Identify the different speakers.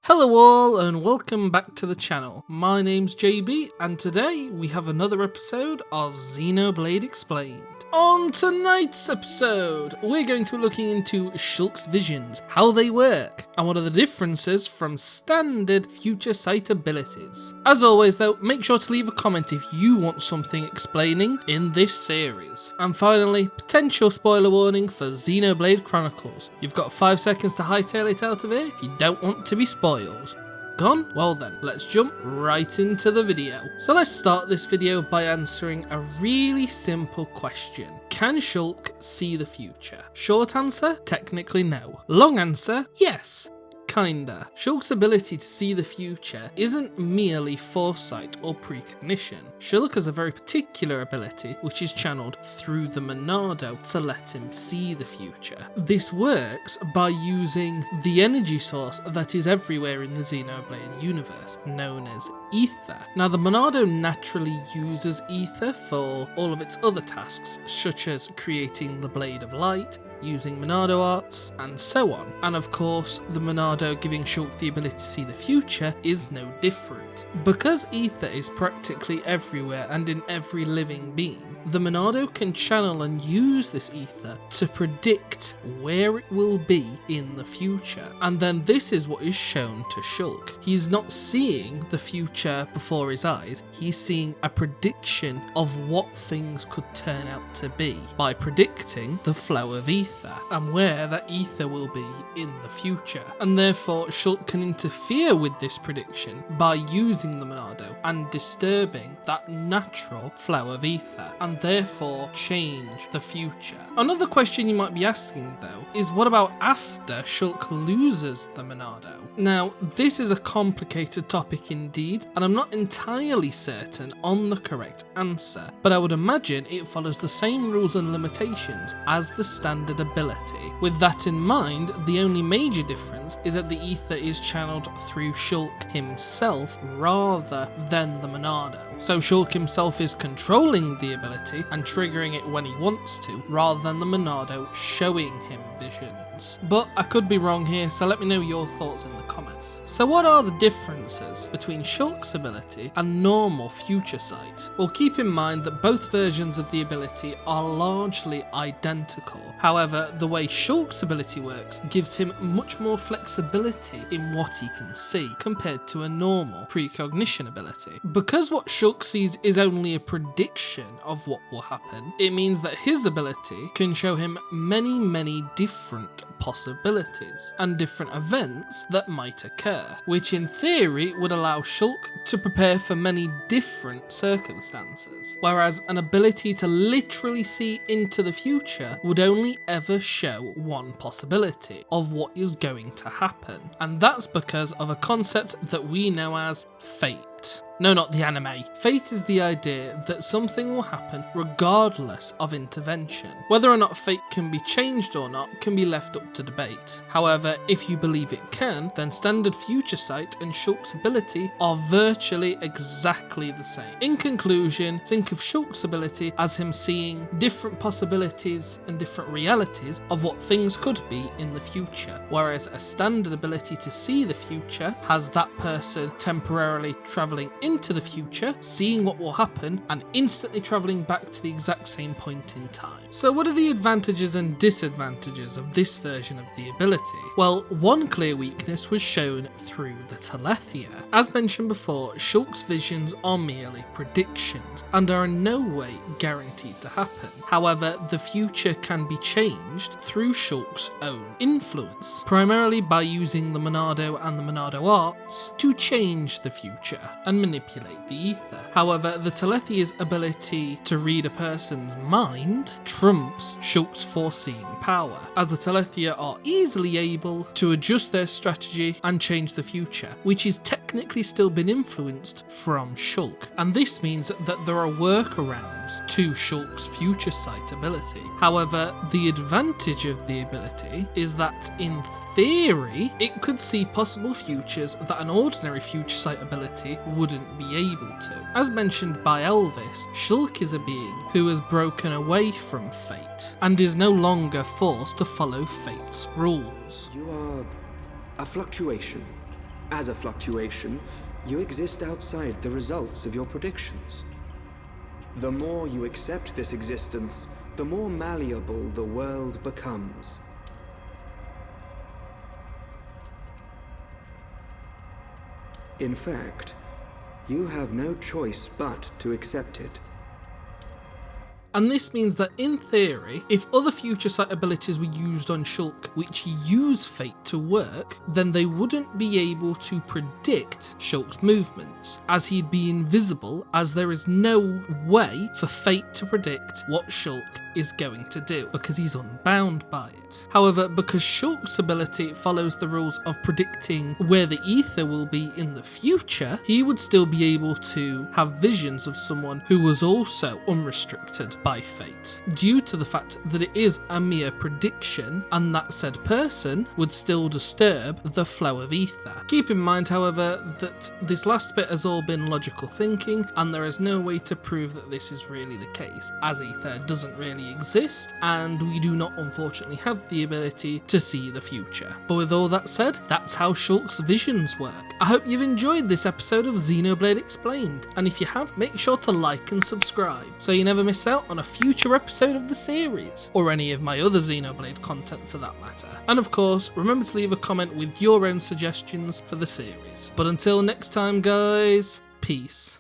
Speaker 1: Hello all and welcome back to the channel. My name's JB and today we have another episode of Xenoblade Explained. On tonight's episode, we're going to be looking into Shulk's visions, how they work, and what are the differences from standard future sight abilities. As always though, make sure to leave a comment if you want something explaining in this series. And finally, potential spoiler warning for Xenoblade Chronicles. You've got 5 seconds to hightail it out of here if you don't want to be spoiled. Gone? Well then, let's jump right into the video. So let's start this video by answering a really simple question. Can Shulk see the future? Short answer, technically no. Long answer, yes. Kinda. Shulk's ability to see the future isn't merely foresight or precognition. Shulk has a very particular ability which is channeled through the Monado to let him see the future. This works by using the energy source that is everywhere in the Xenoblade universe, known as ether. Now the Monado naturally uses ether for all of its other tasks, such as creating the Blade of Light, using Monado arts, and so on. And of course, the Monado giving Shulk the ability to see the future is no different. Because ether is practically everywhere and in every living being, the Monado can channel and use this ether to predict where it will be in the future. And then this is what is shown to Shulk. He's not seeing the future before his eyes, he's seeing a prediction of what things could turn out to be by predicting the flow of ether and where that ether will be in the future. And therefore Shulk can interfere with this prediction by using the Monado and disturbing that natural flow of ether, and therefore change the future. Another question you might be asking though is, what about after Shulk loses the Monado? Now this is a complicated topic indeed, and I'm not entirely certain on the correct answer, but I would imagine it follows the same rules and limitations as the standard ability. With that in mind, the only major difference is that the ether is channeled through Shulk himself rather than the Monado. So Shulk himself is controlling the ability and triggering it when he wants to, rather than the Monado showing him visions. But I could be wrong here, so let me know your thoughts in the comments. So what are the differences between Shulk's ability and normal future sight? Well, keep in mind that both versions of the ability are largely identical. However, the way Shulk's ability works gives him much more flexibility in what he can see compared to a normal precognition ability. Because what Shulk sees is only a prediction of what will happen, it means that his ability can show him many different possibilities and different events that might occur, which in theory would allow Shulk to prepare for many different circumstances, whereas an ability to literally see into the future would only ever show one possibility of what is going to happen, and that's because of a concept that we know as fate. No, not the anime. Fate is the idea that something will happen regardless of intervention. Whether or not fate can be changed or not can be left up to debate. However, if you believe it can, then standard future sight and Shulk's ability are virtually exactly the same. In conclusion, think of Shulk's ability as him seeing different possibilities and different realities of what things could be in the future, whereas a standard ability to see the future has that person temporarily travelling into the future, seeing what will happen, and instantly travelling back to the exact same point in time. So what are the advantages and disadvantages of this version of the ability? Well, one clear weakness was shown through the Telethia. As mentioned before, Shulk's visions are merely predictions and are in no way guaranteed to happen. However, the future can be changed through Shulk's own influence, primarily by using the Monado and the Monado arts to change the future and manipulate the ether. However, the Telethia's ability to read a person's mind trumps Shulk's foreseeing power, as the Telethia are easily able to adjust their strategy and change the future, which is technically still been influenced from Shulk. And this means that there are workarounds to Shulk's future sight ability. However, the advantage of the ability is that in theory, it could see possible futures that an ordinary future sight ability wouldn't be able to. As mentioned by Elvis, Shulk is a being who has broken away from fate and is no longer forced to follow fate's rules.
Speaker 2: You are a fluctuation, As a fluctuation, you exist outside the results of your predictions. The more you accept this existence, the more malleable the world becomes. In fact, you have no choice but to accept it.
Speaker 1: And this means that in theory, if other future sight abilities were used on Shulk which use fate to work, then they wouldn't be able to predict Shulk's movements, as he'd be invisible, as there is no way for fate to predict what Shulk is going to do, because he's unbound by it. However, because Shulk's ability follows the rules of predicting where the ether will be in the future, he would still be able to have visions of someone who was also unrestricted by fate, due to the fact that it is a mere prediction and that said person would still disturb the flow of ether. Keep in mind, however, that this last bit has all been logical thinking, and there is no way to prove that this is really the case, as ether doesn't really exist and we do not unfortunately have the ability to see the future. But with all that said, that's how Shulk's visions work. I hope you've enjoyed this episode of Xenoblade Explained, and if you have, make sure to like and subscribe so you never miss out on a future episode of the series, or any of my other Xenoblade content for that matter. And of course, remember to leave a comment with your own suggestions for the series. But until next time guys, peace.